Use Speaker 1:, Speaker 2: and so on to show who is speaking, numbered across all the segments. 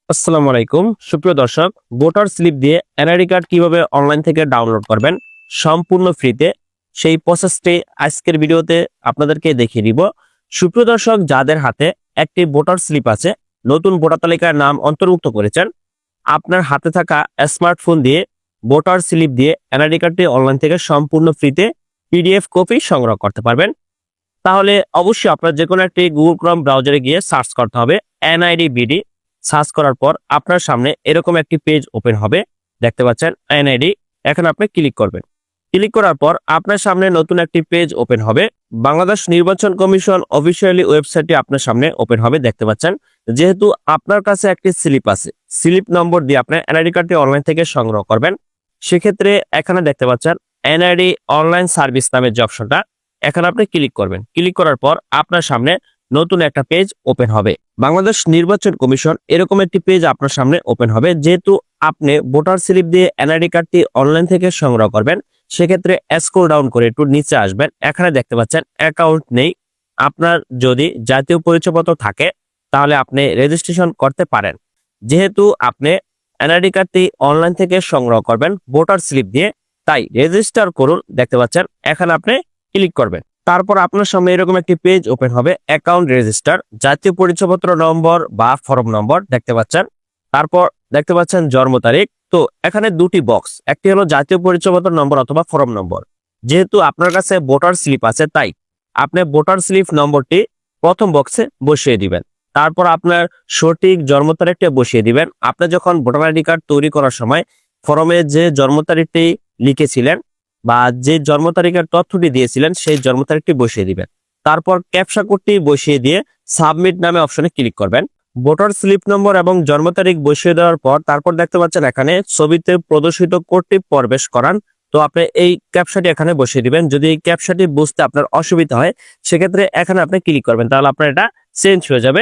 Speaker 1: আসসালামু আলাইকুম সুপ্রিয় দর্শক, ভোটার স্লিপ দিয়ে এনআইডি কার্ড কিভাবে অনলাইন থেকে ডাউনলোড করবেন সম্পূর্ণ ফ্রিতে, সেই প্রসেসটি আজকের ভিডিওতে আপনাদেরকে দেখিয়ে দিব। সুপ্রিয় দর্শক, যাদের হাতে একটি ভোটার স্লিপ আছে, নতুন ভোটার তালিকার নাম অন্তর্ভুক্ত করেছেন, আপনার হাতে থাকা স্মার্টফোন দিয়ে ভোটার স্লিপ দিয়ে এনআইডি কার্ডটি অনলাইন থেকে সম্পূর্ণ ফ্রিতে পিডিএফ কপি সংগ্রহ করতে পারবেন। তাহলে অবশ্যই আপনার যে কোনো একটি গুগল ক্রোম ব্রাউজারে গিয়ে সার্চ করতে হবে এনআইডি বিডি। সার্চ করার পর আপনার সামনে এরকম একটি পেজ ওপেন হবে, দেখতে পাচ্ছেন এনআইডি। এখন আপনি ক্লিক করবেন। ক্লিক করার পর আপনার সামনে নতুন একটি পেজ ওপেন হবে। বাংলাদেশ নির্বাচন কমিশন অফিসিয়ালি ওয়েবসাইটটি আপনার সামনে ওপেন হবে, দেখতে পাচ্ছেন। যেহেতু আপনার কাছে একটি স্লিপ আছে, স্লিপ নম্বর দিয়ে আপনি এনআইডি কার্ডটি অনলাইন থেকে সংগ্রহ করবেন। সেক্ষেত্রে এখানে দেখতে পাচ্ছেন এনআইডি অনলাইন সার্ভিস নামের যে অপশনটা, এখানে আপনি ক্লিক করবেন। ক্লিক করার পর আপনার সামনে নতুন একটা পেজ ওপেন হবে। বাংলাদেশ নির্বাচন কমিশন এরকম একটি পেজ আপনার সামনে ওপেন হবে। যেহেতু আপনি ভোটার স্লিপ দিয়ে এনআইডি কার্ডটি অনলাইন থেকে সংগ্রহ করবেন, সেক্ষেত্রে স্ক্রল ডাউন করে একটু নিচে আসবেন। এখানে দেখতে পাচ্ছেন অ্যাকাউন্ট নেই। আপনার যদি জাতীয় পরিচয়পত্র থাকে তাহলে আপনি রেজিস্ট্রেশন করতে পারেন। যেহেতু আপনি এনআইডি কার্ডটি অনলাইন থেকে সংগ্রহ করবেন ভোটার স্লিপ দিয়ে, তাই রেজিস্টার করুন, দেখতে পাচ্ছেন। এখানে আপনি ক্লিক করবেন। তারপর আপনার সামনে এরকম একটি পেজ ওপেন হবে, অ্যাকাউন্ট রেজিস্টার, জাতীয় পরিচয়পত্র নম্বর বা ফর্ম নম্বর, দেখতে পাচ্ছেন। তারপর দেখতে পাচ্ছেন জন্ম তারিখ। তো এখানে দুটি বক্স, একটি হলো জাতীয় পরিচয়পত্র নম্বর অথবা ফর্ম নম্বর। যেহেতু আপনার কাছে ভোটার স্লিপ আছে, তাই আপনি ভোটার স্লিপ নম্বরটি প্রথম বক্সে বসিয়ে দিবেন। তারপর আপনার সঠিক জন্ম তারিখটা বসিয়ে দিবেন। আপনি যখন ভোটার আইডি কার্ড তৈরি করার সময় ফর্মে যে জন্ম তারিখটি লিখেছিলেন বা যে জন্ম তারিখের তথ্যটি দিয়েছিলেন, সেই জন্ম তারিখটি বসিয়ে দিবেন। তারপর ক্যাপচা কোডটি বসিয়ে দিয়ে সাবমিট নামে অপশনে ক্লিক করবেন। ভোটার স্লিপ নম্বর এবং জন্ম তারিখ বসিয়ে দেওয়ার পর তারপর দেখতে পাচ্ছেন এখানে ছবিতে প্রদর্শিত কোডটি প্রবেশ করান। তো আপনি এই ক্যাপচাটি এখানে বসিয়ে দিবেন। যদি এই ক্যাপচাটি বুঝতে আপনার অসুবিধা হয়, সেক্ষেত্রে এখানে আপনি ক্লিক করবেন, তাহলে আপনার এটা চেঞ্জ হয়ে যাবে।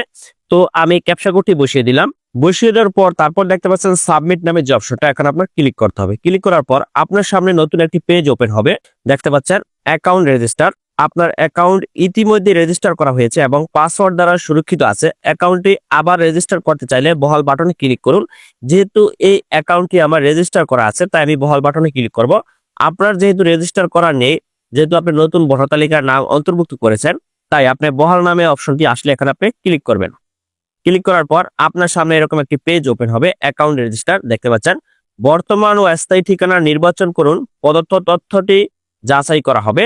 Speaker 1: তো আমি ক্যাপচা কোডটি বসিয়ে দিলাম। বসিয়ে দেওয়ার পর তারপর দেখতে পাচ্ছেন সাবমিট নামে যে অপশনটা, এখানে আপনার ক্লিক করতে হবে। ক্লিক করার পর আপনার সামনে নতুন একটি পেজ ওপেন হবে, দেখতে পাচ্ছেন অ্যাকাউন্ট রেজিস্টার। আপনার অ্যাকাউন্ট ইতিমধ্যে রেজিস্টার করা হয়েছে এবং পাসওয়ার্ড দ্বারা সুরক্ষিত আছে। অ্যাকাউন্টটি আবার রেজিস্টার করতে চাইলে বহাল বাটনে ক্লিক করুন। যেহেতু এই অ্যাকাউন্টটি আমার রেজিস্টার করা আছে, তাই আমি বহাল বাটনে ক্লিক করব। আপনার যেহেতু রেজিস্টার করা নেই, যেহেতু আপনি নতুন ভোটার তালিকার নাম অন্তর্ভুক্ত করেছেন, তাই আপনি বহাল নামে অপশনটি আসলে এখানে আপনি ক্লিক করবেন। ক্লিক করার পর আপনার সামনে এরকম একটি পেজ ওপেন হবে, অ্যাকাউন্ট রেজিস্টার, দেখতে পাচ্ছেন। বর্তমান ও স্থায়ী ঠিকানা নির্বাচন করুন, প্রদত্ত তথ্যটি যাচাই করা হবে।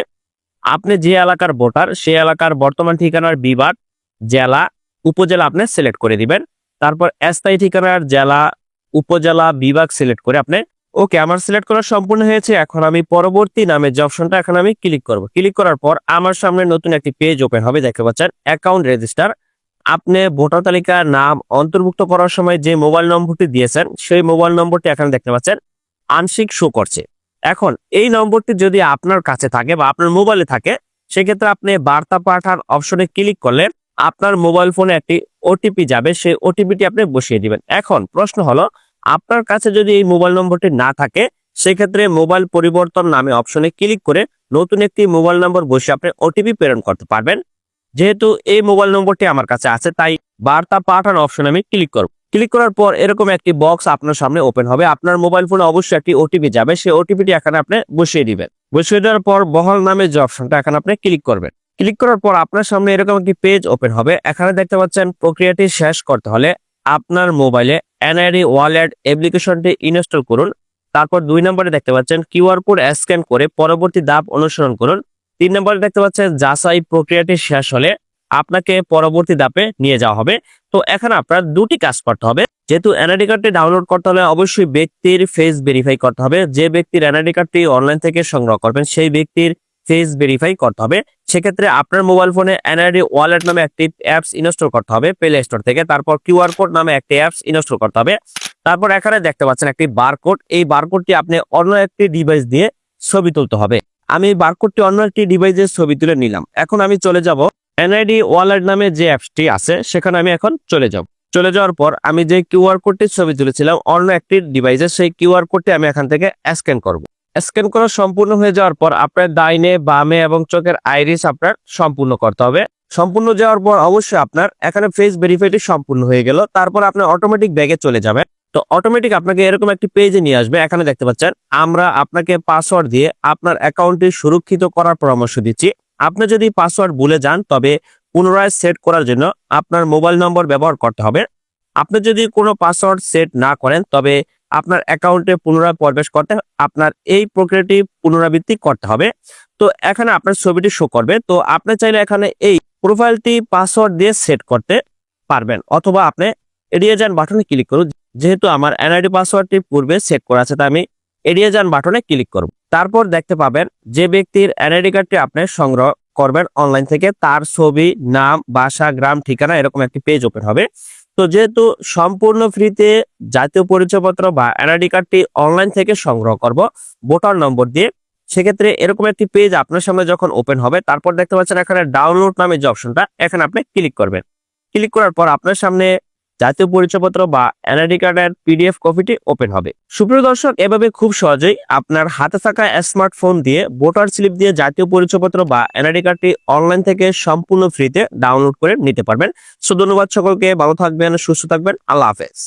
Speaker 1: আপনি যে এলাকার ভোটার, সেই এলাকার বর্তমান ঠিকানার বিভাগ, জেলা, উপজেলা আপনি সিলেক্ট করে দিবেন। তারপর স্থায়ী ঠিকানার জেলা, উপজেলা, বিভাগ সিলেক্ট করে আপনি ওকে, আমার সিলেক্ট করা সম্পূর্ণ হয়েছে। এখন আমি পরবর্তী নামের যে অপশনটা, এখন আমি ক্লিক করব। ক্লিক করার পর আমার সামনে নতুন একটি পেজ ওপেন হবে, দেখতে পাচ্ছেন অ্যাকাউন্ট রেজিস্টার। আপনি ভোটার তালিকার নাম অন্তর্ভুক্ত করার সময় যে মোবাইল নম্বরটি দিয়েছেন, সেই মোবাইল নম্বরটি এখানে দেখতে পাচ্ছেন আংশিক শো করছে। এখন এই নম্বরটি যদি আপনার কাছে থাকে বা আপনার মোবাইলে থাকে, সেক্ষেত্রে আপনি বার্তা পাঠান অপশনে ক্লিক করলে আপনার মোবাইল ফোনে একটি ওটিপি যাবে, সেই ওটিপিটি আপনি বসিয়ে দিবেন। এখন প্রশ্ন হলো, আপনার কাছে যদি এই মোবাইল নম্বরটি না থাকে, সেক্ষেত্রে মোবাইল পরিবর্তন নামে অপশনে ক্লিক করে নতুন একটি মোবাইল নম্বর বসিয়ে আপনি ওটিপি প্রেরণ করতে পারবেন। যেহেতু এই মোবাইল নম্বরটি আমার কাছে আছে, তাই বার্তা পাঠানো অপশন আমি ক্লিক করব। ক্লিক করার পর এরকম একটি বক্স আপনার সামনে ওপেন হবে। আপনার মোবাইল ফোনে অবশ্যই একটি ওটিপি যাবে, সেই ওটিপিটি এখানে আপনি বসিয়ে দিবেন। বসিয়ে দেওয়ার পর বহাল নামে যে অপশনটা, এখানে আপনি ক্লিক করবেন। ক্লিক করার পর আপনার সামনে এরকম একটি পেজ ওপেন হবে। এখানে দেখতে পাচ্ছেন প্রক্রিয়াটি শেষ করতে হলে আপনার মোবাইলে এনআইডি ওয়ালেট অ্যাপ্লিকেশনটি ইনস্টল করুন। তারপর 2 নম্বরে দেখতে পাচ্ছেন কিউআর কোড স্ক্যান করে পরবর্তী ধাপ অনুসরণ করুন। 3 নম্বরে দেখতে পাচ্ছেন যাচাই প্রক্রিয়াটি শেষ হলে আপনাকে পরবর্তী ধাপে নিয়ে যাওয়া হবে। তো এখানে আপনার দুটি কাজ করতে হবে। যেহেতু এনআইডি কার্ডটি ডাউনলোড করতে হলে অবশ্যই ব্যক্তির ফেস ভেরিফাই করতে হবে। যে ব্যক্তির এনআইডি কার্ডটি অনলাইন থেকে সংগ্রহ করবেন, সেই ব্যক্তির ফেস ভেরিফাই করতে হবে। সেক্ষেত্রে আপনার মোবাইল ফোনে এনআইডি ওয়ালেট নামে একটি অ্যাপস ইনস্টল করতে হবে প্লে স্টোর থেকে। তারপর কিউআর কোড নামে একটি অ্যাপস ইনস্টল করতে হবে। তারপর এখানে দেখতে পাচ্ছেন একটি বারকোড। এই বারকোডটি আপনি অন্য একটি ডিভাইস দিয়ে ছবি তুলতে হবে। আমি বারকোডটি অন্য একটি ডিভাইসের ছবি তুলে নিলাম। এখন আমি চলে যাব এনআইডি ওয়ালেট নামে যে অ্যাপসটি আছে, সেখানে আমি এখন চলে যাব। চলে যাওয়ার পর আমি যে কিউআর কোডটির ছবি তুলেছিলাম অন্য একটি ডিভাইসে, সেই কিউআর কোডটি আমি এখান থেকে স্ক্যান করব। স্ক্যান করা সম্পূর্ণ হয়ে যাওয়ার পর আপনার ডাইনে, বামে এবং চোখের আইরিস আপনার সম্পূর্ণ করতে হবে। সম্পূর্ণ যাওয়ার পর অবশ্যই আপনার এখানে ফেস ভেরিফাইটি সম্পূর্ণ হয়ে গেল। তারপর আপনি অটোমেটিক ব্যাগে চলে যাবেন। তো অটোমেটিক আপনাকে এরকম একটি পেজে নিয়ে আসবে। এখানে দেখতে পাচ্ছেন আমরা আপনাকে পাসওয়ার্ড দিয়ে আপনার অ্যাকাউন্টটি সুরক্ষিত করার পরামর্শ দিচ্ছি। আপনি যদি পাসওয়ার্ড ভুলে যান তবে পুনরায় সেট করার জন্য আপনার মোবাইল নম্বর ব্যবহার করতে হবে। আপনি যদি কোনো পাসওয়ার্ড সেট না করেন তবে আপনার অ্যাকাউন্টে পুনরায় প্রবেশ করতে আপনার এই প্রক্রিয়াটি পুনরাবৃত্তি করতে হবে। তো এখানে আপনার ছবিটি শো করবে। তো আপনি চাইলে এখানে এই প্রোফাইলটি পাসওয়ার্ড দিয়ে সেট করতে পারবেন, অথবা আপনি এড়িয়ে যান বাটনে ক্লিক করুন। যেহেতু আমার এনআইডি পাসওয়ার্ডটি পূর্বে সেট করা আছে তাই আমি এড়িয়ে যান বাটনে ক্লিক করব। তারপর দেখতে পাবেন যে ব্যক্তির এনআইডি কার্ডটি আপনি সংগ্রহ করবেন অনলাইন থেকে তার ছবি, নাম, বাসা, গ্রাম, ঠিকানা এরকম একটি পেজ ওপেন হবে। তো যেহেতু সম্পূর্ণ ফ্রিতে জাতীয় পরিচয়পত্র বা এনআইডি কার্ডটি অনলাইন থেকে সংগ্রহ করব ভোটার নম্বর দিয়ে, সেক্ষেত্রে এরকম একটি পেজ আপনার সামনে যখন ওপেন হবে তারপর দেখতে পাচ্ছেন এখানে ডাউনলোড নামে যে অপশনটা, এখানে আপনি ক্লিক করবেন। ক্লিক করার পর আপনার সামনে জাতীয় পরিচয়পত্র বা এনআইডি কার্ডের পিডিএফ কপিটি ওপেন হবে। সুপ্রিয় দর্শক, এভাবে খুব সহজেই আপনার হাতে থাকা স্মার্টফোন দিয়ে ভোটার স্লিপ দিয়ে জাতীয় পরিচয়পত্র বা এনআইডি কার্ডটি অনলাইন থেকে সম্পূর্ণ ফ্রিতে ডাউনলোড করে নিতে পারবেন। সো ধন্যবাদ সকলকে, ভালো থাকবেন, সুস্থ থাকবেন, আল্লাহ হাফেজ।